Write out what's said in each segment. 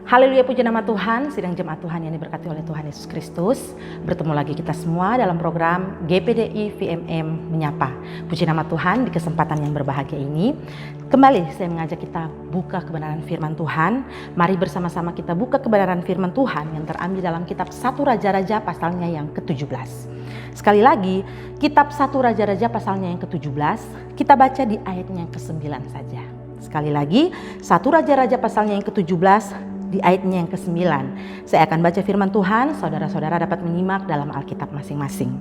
Haleluya, puji nama Tuhan. Sidang jemaat Tuhan yang diberkati oleh Tuhan Yesus Kristus. Bertemu lagi kita semua dalam program GPDI VMM Menyapa. Puji nama Tuhan, di kesempatan yang berbahagia ini kembali saya mengajak kita buka kebenaran firman Tuhan. Mari bersama-sama kita buka kebenaran firman Tuhan yang terambil dalam kitab 1 Raja-Raja pasalnya yang ke-17. Sekali lagi, kitab 1 Raja-Raja pasalnya yang ke-17, kita baca di ayatnya yang ke-9 saja. Sekali lagi, 1 Raja-Raja pasalnya yang ke-17 di ayatnya yang ke-9. Saya akan baca firman Tuhan, saudara-saudara dapat menyimak dalam Alkitab masing-masing.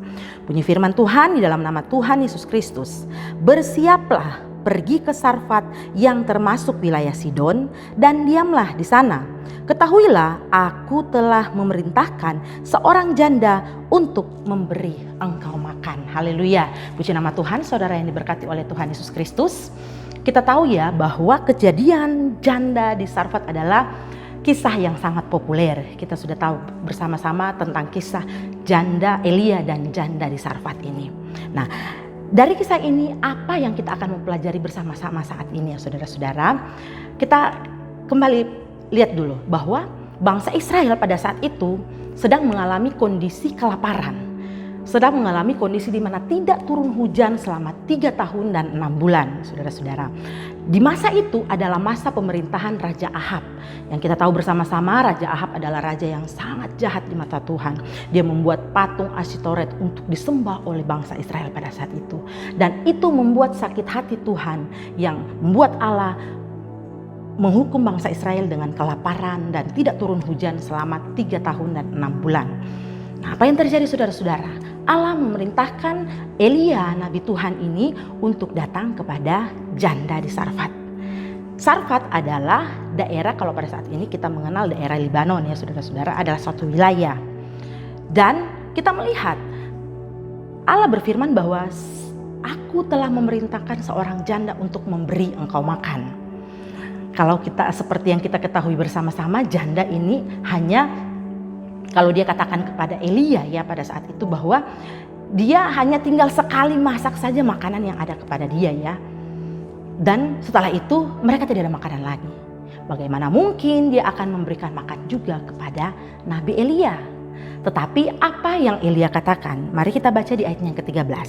Bunyi firman Tuhan di dalam nama Tuhan Yesus Kristus. Bersiaplah pergi ke Sarfat yang termasuk wilayah Sidon dan diamlah di sana. Ketahuilah, aku telah memerintahkan seorang janda untuk memberi engkau makan. Haleluya. Puji nama Tuhan, saudara yang diberkati oleh Tuhan Yesus Kristus. Kita tahu ya bahwa kejadian janda di Sarfat adalah kisah yang sangat populer. Kita sudah tahu bersama-sama tentang kisah janda Elia dan janda di Sarfat ini. Nah, dari kisah ini apa yang kita akan mempelajari bersama-sama saat ini ya saudara-saudara? Kita kembali lihat dulu bahwa bangsa Israel pada saat itu sedang mengalami kondisi kelaparan. Sedang mengalami kondisi di mana tidak turun hujan selama 3 tahun dan 6 bulan, saudara-saudara. Di masa itu adalah masa pemerintahan Raja Ahab. Yang kita tahu bersama-sama, Raja Ahab adalah raja yang sangat jahat di mata Tuhan. Dia membuat patung Asytoret untuk disembah oleh bangsa Israel pada saat itu. Dan itu membuat sakit hati Tuhan yang membuat Allah menghukum bangsa Israel dengan kelaparan dan tidak turun hujan selama 3 tahun dan 6 bulan. Nah, apa yang terjadi saudara-saudara? Allah memerintahkan Elia, nabi Tuhan ini, untuk datang kepada janda di Sarfat. Sarfat adalah daerah, kalau pada saat ini kita mengenal daerah Libanon ya saudara-saudara, adalah suatu wilayah. Dan kita melihat Allah berfirman bahwa aku telah memerintahkan seorang janda untuk memberi engkau makan. Kalau kita seperti yang kita ketahui bersama-sama, janda ini hanya, kalau dia katakan kepada Elia ya pada saat itu bahwa dia hanya tinggal sekali masak saja makanan yang ada kepada dia ya. Dan setelah itu mereka tidak ada makanan lagi. Bagaimana mungkin dia akan memberikan makan juga kepada Nabi Elia? Tetapi apa yang Elia katakan? Mari kita baca di ayatnya yang ke-13.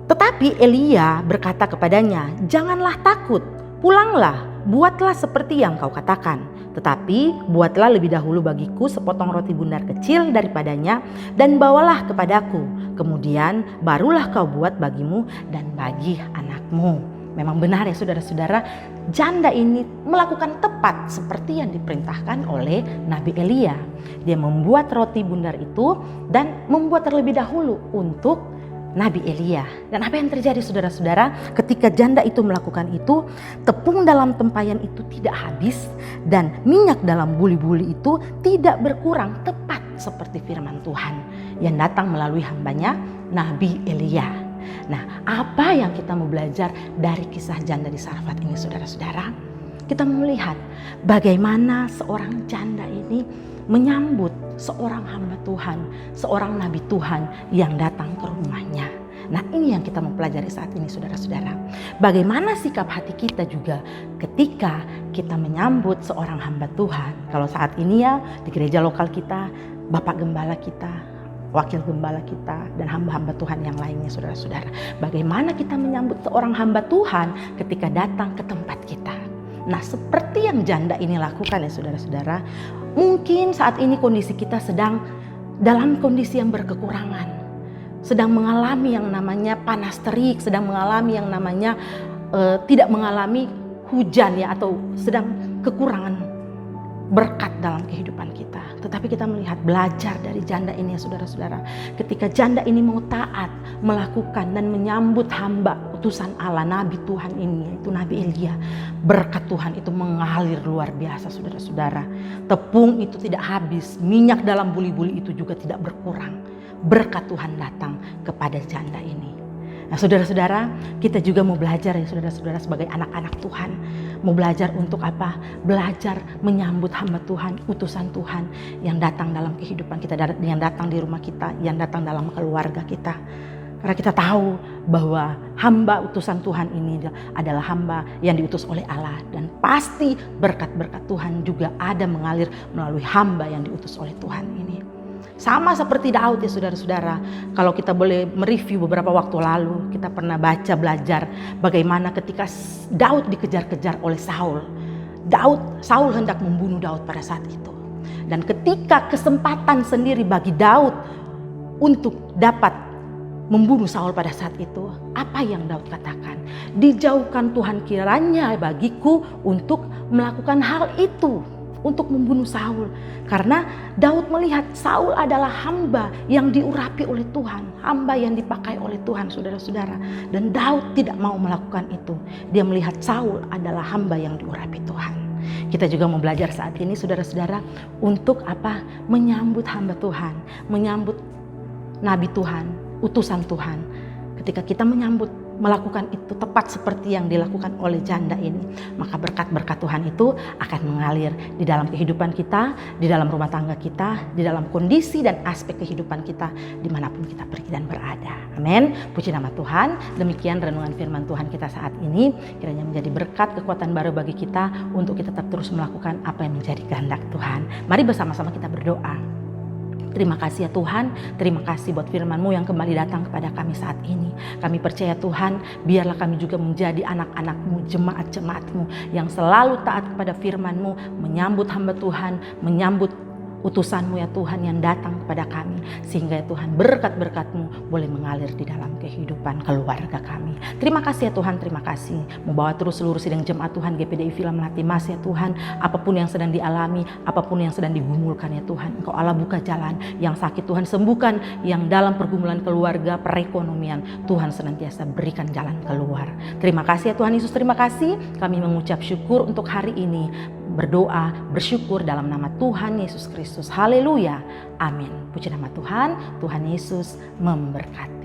Tetapi Elia berkata kepadanya, "Janganlah takut, pulanglah, buatlah seperti yang kau katakan. Tetapi buatlah lebih dahulu bagiku sepotong roti bundar kecil daripadanya dan bawalah kepadaku. Kemudian barulah kau buat bagimu dan bagi anakmu." Memang benar ya saudara-saudara, janda ini melakukan tepat seperti yang diperintahkan oleh Nabi Elia. Dia membuat roti bundar itu dan membuat terlebih dahulu untuk Nabi Elia. Dan apa yang terjadi saudara-saudara ketika janda itu melakukan itu? Tepung dalam tempayan itu tidak habis dan minyak dalam buli-buli itu tidak berkurang, tepat seperti firman Tuhan yang datang melalui hambanya Nabi Elia. Nah, apa yang kita mau belajar dari kisah janda di Sarfat ini saudara-saudara? Kita melihat bagaimana seorang janda ini menyambut seorang hamba Tuhan, seorang nabi Tuhan yang datang ke rumahnya. Nah, ini yang kita mau pelajari saat ini saudara-saudara. Bagaimana sikap hati kita juga ketika kita menyambut seorang hamba Tuhan. Kalau saat ini ya di gereja lokal kita, Bapak Gembala kita, Wakil Gembala kita, dan hamba-hamba Tuhan yang lainnya saudara-saudara. Bagaimana kita menyambut seorang hamba Tuhan ketika datang ke tempat kita. Nah, seperti yang janda ini lakukan ya saudara-saudara, mungkin saat ini kondisi kita sedang dalam kondisi yang berkekurangan, sedang mengalami yang namanya panas terik, sedang mengalami yang namanya tidak mengalami hujan ya, atau sedang kekurangan berkat dalam kehidupan kita. Tetapi kita melihat belajar dari janda ini ya saudara-saudara. Ketika janda ini mau taat melakukan dan menyambut hamba utusan Allah, nabi Tuhan ini, yaitu Nabi Elia, berkat Tuhan itu mengalir luar biasa saudara-saudara. Tepung itu tidak habis, minyak dalam buli-buli itu juga tidak berkurang. Berkat Tuhan datang kepada janda ini. Nah saudara-saudara, kita juga mau belajar ya saudara-saudara sebagai anak-anak Tuhan. Mau belajar untuk apa? Belajar menyambut hamba Tuhan, utusan Tuhan yang datang dalam kehidupan kita, yang datang di rumah kita, yang datang dalam keluarga kita. Karena kita tahu bahwa hamba utusan Tuhan ini adalah hamba yang diutus oleh Allah. Dan pasti berkat-berkat Tuhan juga ada mengalir melalui hamba yang diutus oleh Tuhan ini. Sama seperti Daud ya saudara-saudara. Kalau kita boleh mereview beberapa waktu lalu, kita pernah belajar bagaimana ketika Daud dikejar-kejar oleh Saul. Saul hendak membunuh Daud pada saat itu. Dan ketika kesempatan sendiri bagi Daud untuk dapat membunuh Saul pada saat itu, apa yang Daud katakan? Dijauhkan Tuhan kiranya bagiku untuk melakukan hal itu, untuk membunuh Saul. Karena Daud melihat Saul adalah hamba yang diurapi oleh Tuhan, hamba yang dipakai oleh Tuhan, saudara-saudara. Dan Daud tidak mau melakukan itu. Dia melihat Saul adalah hamba yang diurapi Tuhan. Kita juga mau belajar saat ini, saudara-saudara, untuk apa? Menyambut hamba Tuhan, menyambut nabi Tuhan, utusan Tuhan. Ketika kita melakukan itu tepat seperti yang dilakukan oleh janda ini, maka berkat-berkat Tuhan itu akan mengalir di dalam kehidupan kita, di dalam rumah tangga kita, di dalam kondisi dan aspek kehidupan kita dimanapun kita pergi dan berada. Amin. Puji nama Tuhan. Demikian renungan firman Tuhan kita saat ini. Kiranya menjadi berkat, kekuatan baru bagi kita untuk kita tetap terus melakukan apa yang menjadi kehendak Tuhan. Mari bersama-sama kita berdoa. Terima kasih ya Tuhan, terima kasih buat firman-Mu yang kembali datang kepada kami saat ini. Kami percaya Tuhan, biarlah kami juga menjadi anak-anak-Mu, jemaat-jemaat-Mu yang selalu taat kepada firman-Mu, menyambut hamba Tuhan, menyambut utusan-Mu ya Tuhan yang datang kepada kami. Sehingga ya Tuhan berkat-berkat-Mu boleh mengalir di dalam kehidupan keluarga kami. Terima kasih ya Tuhan, terima kasih. Membawa terus seluruh sidang jemaat Tuhan GPDI Villa Melati Mas ya Tuhan. Apapun yang sedang dialami, apapun yang sedang digumulkan ya Tuhan. Engkau Allah buka jalan, yang sakit Tuhan sembuhkan, yang dalam pergumulan keluarga, perekonomian, Tuhan senantiasa berikan jalan keluar. Terima kasih ya Tuhan Yesus, terima kasih. Kami mengucap syukur untuk hari ini. Berdoa, bersyukur dalam nama Tuhan Yesus Kristus. Haleluya. Amin. Puji nama Tuhan. Tuhan Yesus memberkati.